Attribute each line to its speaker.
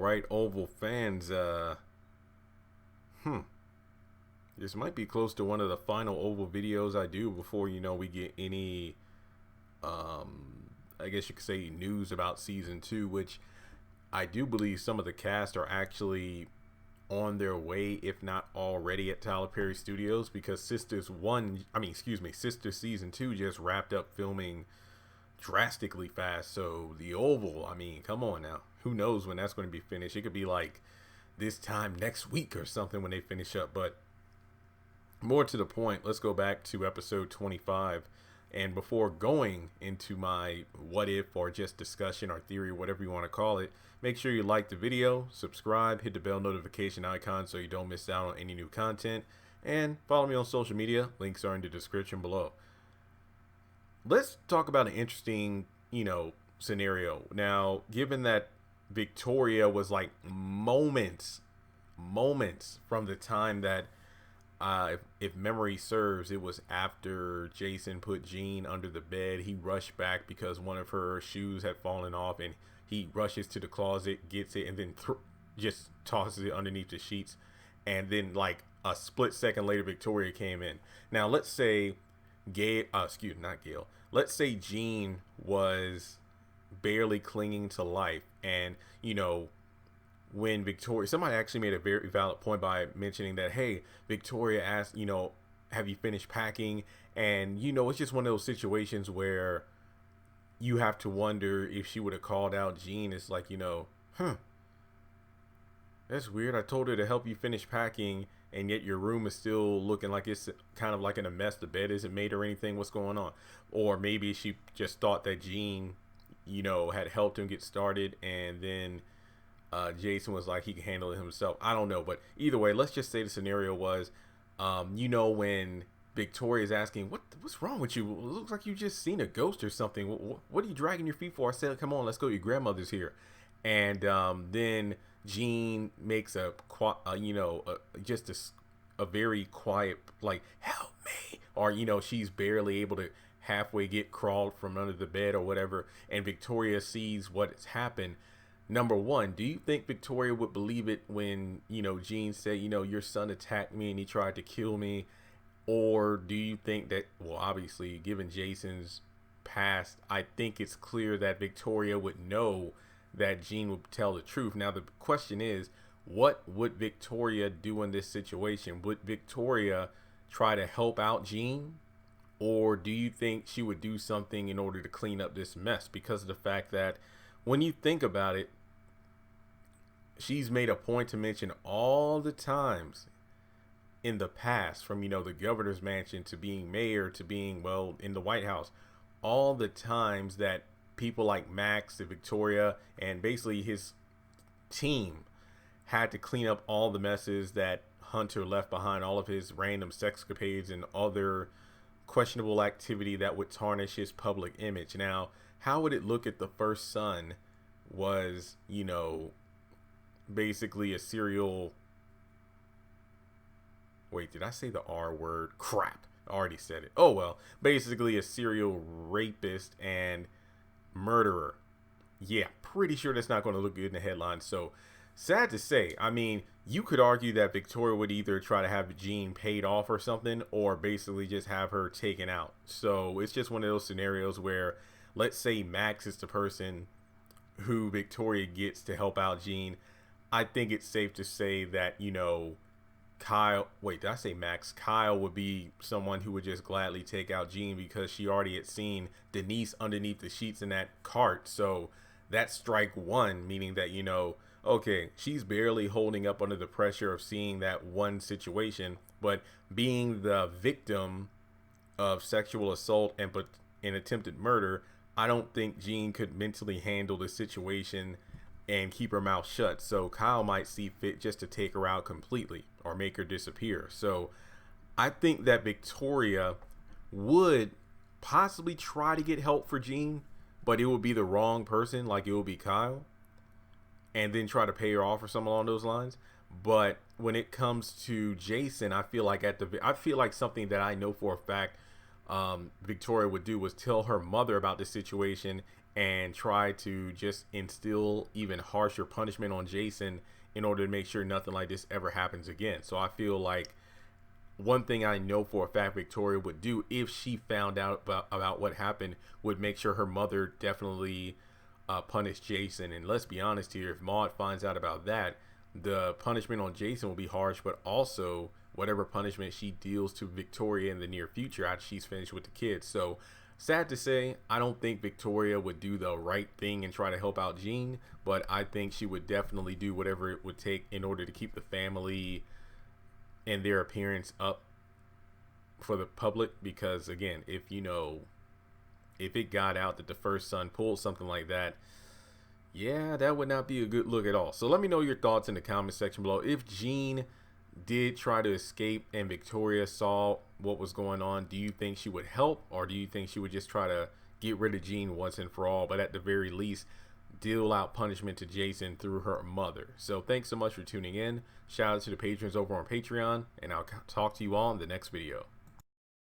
Speaker 1: right, Oval fans. This might be close to one of the final Oval videos I do before we get any, I guess you could say, news about season two, which I do believe some of the cast are actually on their way, if not already, at Tyler Perry Studios, because Sister season two just wrapped up filming drastically fast. So the Oval, I mean, come on now. Who knows when that's going to be finished? It could be like this time next week or something when they finish up. But more to the point, let's go back to episode 25. And before going into my what if or just discussion or theory, whatever you want to call it, make sure you like the video, subscribe, hit the bell notification icon so you don't miss out on any new content, and follow me on social media. Links are in the description below. Let's talk about an interesting, scenario. Now, given that Victoria was like moments from the time that, if memory serves, it was after Jason put Jean under the bed. He rushed back because one of her shoes had fallen off, and he rushes to the closet, gets it, and then just tosses it underneath the sheets. And then, like a split second later, Victoria came in. Now, let's say Let's say Jean was barely clinging to life, and when Victoria, somebody actually made a very valid point by mentioning that, hey, Victoria asked, have you finished packing? And, it's just one of those situations where you have to wonder if she would have called out Jean. It's like, that's weird. I told her to help you finish packing, and yet your room is still looking like it's kind of like in a mess. The bed isn't made or anything. What's going on? Or maybe she just thought that Jean, had helped him get started, and then Jason was like he can handle it himself. I don't know, but either way, let's just say the scenario was, when Victoria is asking, what's wrong with you? It looks like you just seen a ghost or something. What are you dragging your feet for? I said, come on, let's go. Your grandmother's here. And then Jean makes a very quiet, like, help me, or she's barely able to halfway get crawled from under the bed or whatever, and Victoria sees what has happened. Number one, do you think Victoria would believe it when, Jean said, your son attacked me and he tried to kill me? Or do you think that, well, obviously, given Jason's past, I think it's clear that Victoria would know that Jean would tell the truth. Now, the question is, what would Victoria do in this situation? Would Victoria try to help out Jean? Or do you think she would do something in order to clean up this mess? Because of the fact that when you think about it, she's made a point to mention all the times in the past, from, the governor's mansion to being mayor to being, well, in the White House, all the times that people like Max and Victoria and basically his team had to clean up all the messes that Hunter left behind, all of his random sexcapades and other questionable activity that would tarnish his public image. Now, how would it look if the first son was, basically a serial... Wait, did I say the R word? Crap. I already said it. Oh, well, basically a serial rapist and murderer. Yeah, pretty sure that's not going to look good in the headlines. So, sad to say, I mean, you could argue that Victoria would either try to have Jean paid off or something, or basically just have her taken out. So, it's just one of those scenarios where, let's say Max is the person who Victoria gets to help out Jean. I think it's safe to say that, Kyle, wait, did I say Max? Kyle would be someone who would just gladly take out Jean because she already had seen Denise underneath the sheets in that cart. So that's strike one, meaning that, okay, she's barely holding up under the pressure of seeing that one situation, but being the victim of sexual assault and attempted murder, I don't think Jean could mentally handle the situation and keep her mouth shut. So Kyle might see fit just to take her out completely or make her disappear. So I think that Victoria would possibly try to get help for Jean, but it would be the wrong person, like it would be Kyle, and then try to pay her off or something along those lines. But when it comes to Jason, I feel like something that I know for a fact Victoria would do was tell her mother about the situation and try to just instill even harsher punishment on Jason in order to make sure nothing like this ever happens again. So I feel like one thing I know for a fact Victoria would do if she found out about what happened would make sure her mother definitely punished Jason. And let's be honest here, if Maude finds out about that, the punishment on Jason will be harsh, but also whatever punishment she deals to Victoria in the near future after she's finished with the kids. So sad to say, I don't think Victoria would do the right thing and try to help out Jean, but I think she would definitely do whatever it would take in order to keep the family and their appearance up for the public. Because again, if it got out that the first son pulled something like that, yeah, that would not be a good look at all. So let me know your thoughts in the comment section below. If Jean did try to escape and Victoria saw what was going on, do you think she would help, or do you think she would just try to get rid of Jean once and for all, but at the very least deal out punishment to Jason through her mother? So thanks so much for tuning in. Shout out to the patrons over on Patreon, and I'll talk to you all in the next video.